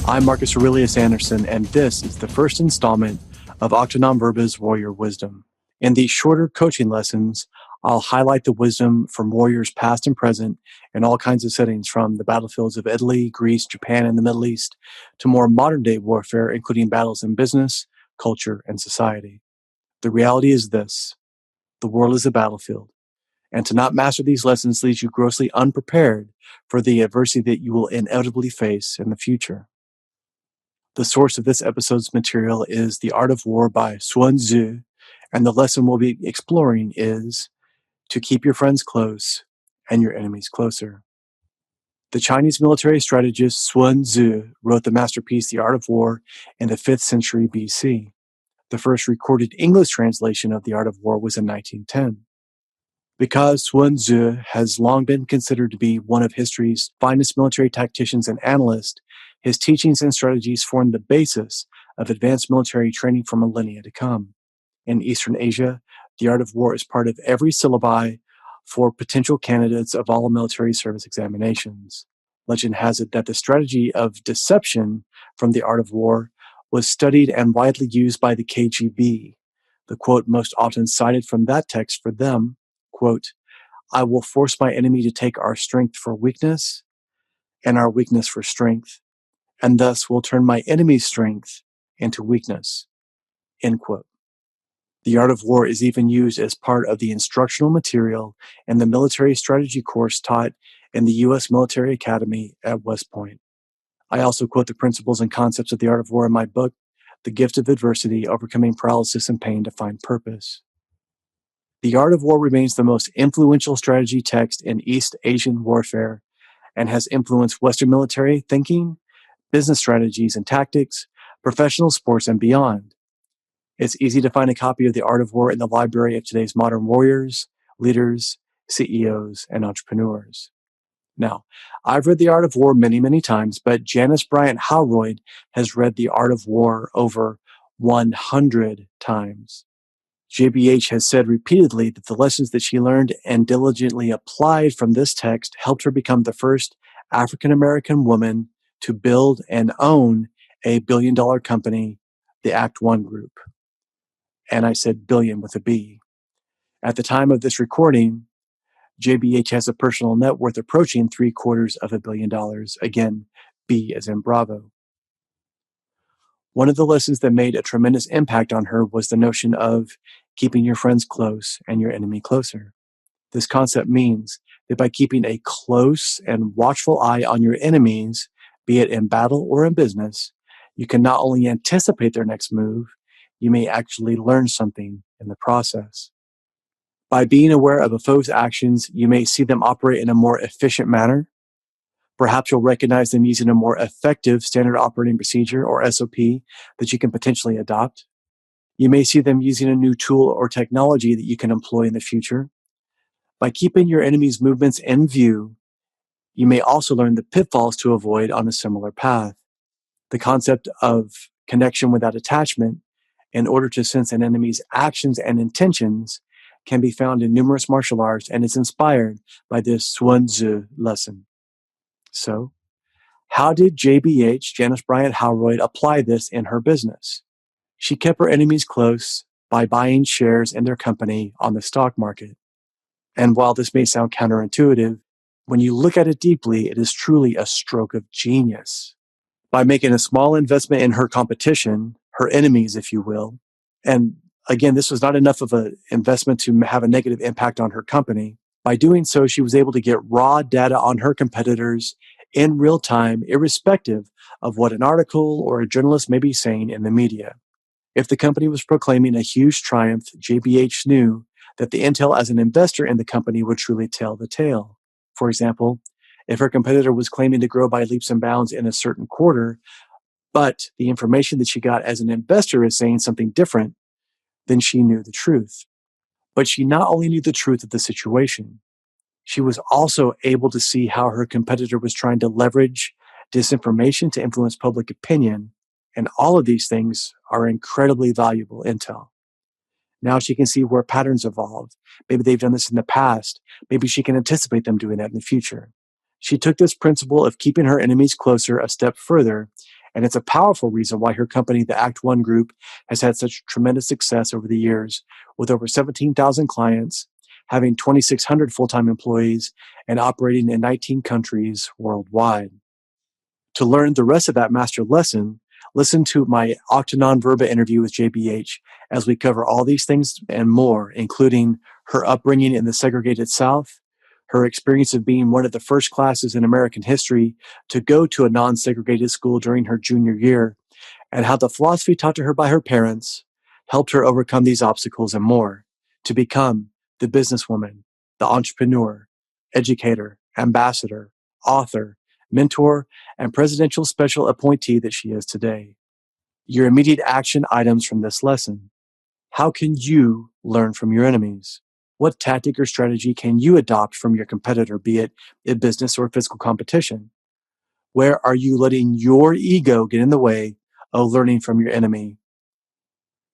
I'm Marcus Aurelius Anderson, and this is the first installment of Octanon Verba's Warrior Wisdom. In these shorter coaching lessons, I'll highlight the wisdom from warriors past and present in all kinds of settings, from the battlefields of Italy, Greece, Japan, and the Middle East, to more modern-day warfare, including battles in business, culture, and society. The reality is this: the world is a battlefield, and to not master these lessons leaves you grossly unprepared for the adversity that you will inevitably face in the future. The source of this episode's material is The Art of War by Sun Tzu, and the lesson we'll be exploring is to keep your friends close and your enemies closer. The Chinese military strategist Sun Tzu wrote the masterpiece The Art of War in the 5th century BC. The first recorded English translation of The Art of War was in 1910. Because Sun Tzu has long been considered to be one of history's finest military tacticians and analysts, his teachings and strategies form the basis of advanced military training for millennia to come. In Eastern Asia, the art of war is part of every syllabi for potential candidates of all military service examinations. Legend has it that the strategy of deception from the art of war was studied and widely used by the KGB. The quote most often cited from that text for them, quote, "I will force my enemy to take our strength for weakness and our weakness for strength, and thus will turn my enemy's strength into weakness," end quote. The art of war is even used as part of the instructional material in the military strategy course taught in the U.S. Military Academy at West Point. I also quote the principles and concepts of the art of war in my book, The Gift of Adversity, Overcoming Paralysis and Pain to Find Purpose. The art of war remains the most influential strategy text in East Asian warfare and has influenced Western military thinking, business strategies and tactics, professional sports, and beyond. It's easy to find a copy of The Art of War in the library of today's modern warriors, leaders, CEOs, and entrepreneurs. Now, I've read The Art of War many, many times, but Janice Bryant-Howroyd has read The Art of War over 100 times. JBH has said repeatedly that the lessons that she learned and diligently applied from this text helped her become the first African-American woman to build and own a billion-dollar company, the Act I Group. And I said billion with a B. At the time of this recording, JBH has a personal net worth approaching $750 million. Again, B as in Bravo. One of the lessons that made a tremendous impact on her was the notion of keeping your friends close and your enemy closer. This concept means that by keeping a close and watchful eye on your enemies, be it in battle or in business, you can not only anticipate their next move, you may actually learn something in the process. By being aware of a foe's actions, you may see them operate in a more efficient manner. Perhaps you'll recognize them using a more effective standard operating procedure or SOP that you can potentially adopt. You may see them using a new tool or technology that you can employ in the future. By keeping your enemy's movements in view, you may also learn the pitfalls to avoid on a similar path. The concept of connection without attachment, in order to sense an enemy's actions and intentions, can be found in numerous martial arts and is inspired by this Sun Tzu lesson. So, how did JBH, Janice Bryant-Howroyd, apply this in her business? She kept her enemies close by buying shares in their company on the stock market. And while this may sound counterintuitive, when you look at it deeply, it is truly a stroke of genius. By making a small investment in her competition, her enemies, if you will, and again, this was not enough of an investment to have a negative impact on her company. By doing so, she was able to get raw data on her competitors in real time, irrespective of what an article or a journalist may be saying in the media. If the company was proclaiming a huge triumph, JBH knew that the intel as an investor in the company would truly tell the tale. For example, if her competitor was claiming to grow by leaps and bounds in a certain quarter, but the information that she got as an investor is saying something different, then she knew the truth. But she not only knew the truth of the situation, she was also able to see how her competitor was trying to leverage disinformation to influence public opinion, and all of these things are incredibly valuable intel. Now she can see where patterns evolve. Maybe they've done this in the past. Maybe she can anticipate them doing that in the future. She took this principle of keeping her enemies closer a step further And it's a powerful reason why her company, the Act.I Group, has had such tremendous success over the years, with over 17,000 clients, having 2,600 full-time employees, and operating in 19 countries worldwide. To learn the rest of that master lesson, listen to my Octa Non-Verba interview with JBH as we cover all these things and more, including her upbringing in the segregated South, her experience of being one of the first classes in American history to go to a non-segregated school during her junior year, and how the philosophy taught to her by her parents helped her overcome these obstacles and more to become the businesswoman, the entrepreneur, educator, ambassador, author, mentor, and presidential special appointee that she is today. Your immediate action items from this lesson. How can you learn from your enemies? What tactic or strategy can you adopt from your competitor, be it in business or physical competition? Where are you letting your ego get in the way of learning from your enemy?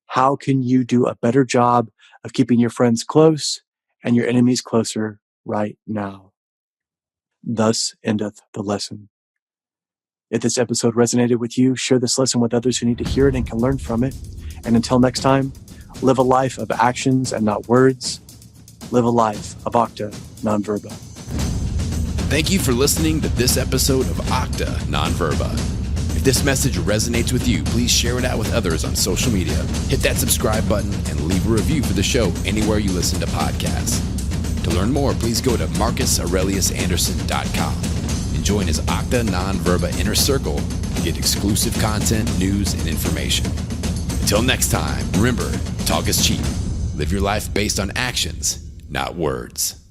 How can you do a better job of keeping your friends close and your enemies closer right now? Thus endeth the lesson. If this episode resonated with you, share this lesson with others who need to hear it and can learn from it. And until next time, live a life of actions and not words. Live a life of Octa Non-Verba. Thank you for listening to this episode of Octa Non-Verba. If this message resonates with you, please share it out with others on social media. Hit that subscribe button and leave a review for the show anywhere you listen to podcasts. To learn more, please go to MarcusAureliusAnderson.com and join his Octa Non-Verba Inner Circle to get exclusive content, news, and information. Until next time, remember, talk is cheap. Live your life based on actions, not words.